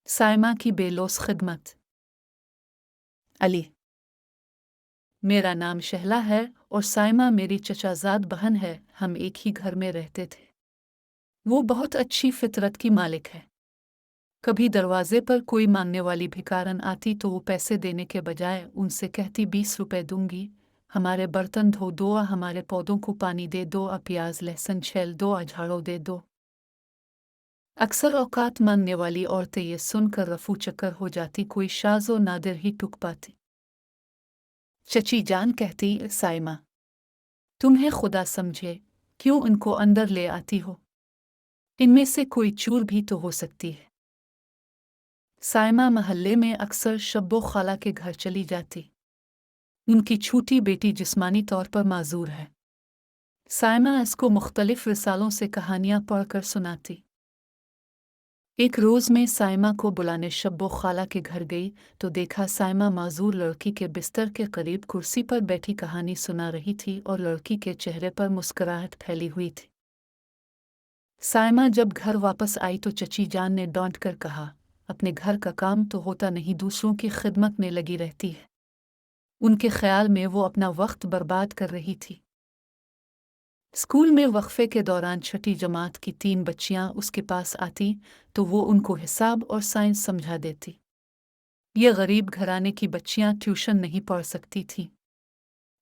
साइमा की बेलौस खिदमत। अली। मेरा नाम शहला है और साइमा मेरी चचाजाद बहन है। हम एक ही घर में रहते थे। वो बहुत अच्छी फितरत की मालिक है। कभी दरवाजे पर कोई मांगने वाली भिखारन आती तो वो पैसे देने के बजाय उनसे कहती 20 रुपए दूंगी, हमारे बर्तन धो दो, हमारे पौधों को पानी दे दो, प्याज लहसुन छील दो, झाड़ू दे दो। अक्सर औकात मांगने वाली औरतें ये सुनकर रफू चक्कर हो जाती, कोई शाज़ो नादिर ही टुक पाती। चची जान कहती, साइमा, तुम्हें खुदा समझे क्यों इनको अंदर ले आती हो? इनमें से कोई चूर भी तो हो सकती है। साइमा महल्ले में अक्सर शब्बो खाला के घर चली जाती। उनकी छोटी बेटी जिस्मानी तौर पर माजूर है। साइमा इसको मुख्तलिफ रिसालों से कहानियां पढ़कर सुनाती। एक रोज़ में साइमा को बुलाने शब्बो खाला के घर गई तो देखा साइमा माजूर लड़की के बिस्तर के करीब कुर्सी पर बैठी कहानी सुना रही थी और लड़की के चेहरे पर मुस्कुराहट फैली हुई थी। साइमा जब घर वापस आई तो चची जान ने डांट कर कहा, अपने घर का काम तो होता नहीं, दूसरों की खिदमत में लगी रहती है। उनके ख्याल में वो अपना वक्त बर्बाद कर रही थी। स्कूल में वक्फे के दौरान छठी जमात की 3 बच्चियां उसके पास आती तो वो उनको हिसाब और साइंस समझा देती। ये गरीब घराने की बच्चियां ट्यूशन नहीं पढ़ सकती थीं।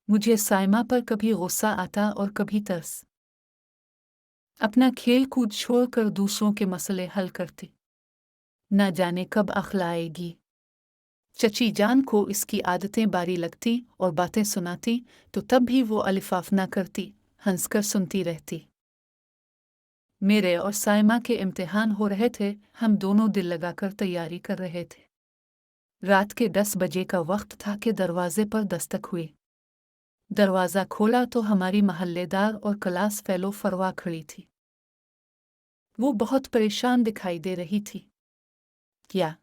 मुझे साइमा पर कभी गुस्सा आता और कभी तरस। अपना खेल कूद छोड़कर दूसरों के मसले हल करती। न जाने कब अक्ल आएगी। चची जान को इसकी आदतें बारी लगती और बातें सुनाती तो तब भी वो अलिफाफ न करती, हंसकर सुनती रहती। मेरे और साइमा के इम्तिहान हो रहे थे। हम दोनों दिल लगाकर तैयारी कर रहे थे। रात के 10 बजे का वक्त था कि दरवाजे पर दस्तक हुई। दरवाज़ा खोला तो हमारी महल्लेदार और क्लास फेलो फरवा खड़ी थी। वो बहुत परेशान दिखाई दे रही थी। क्या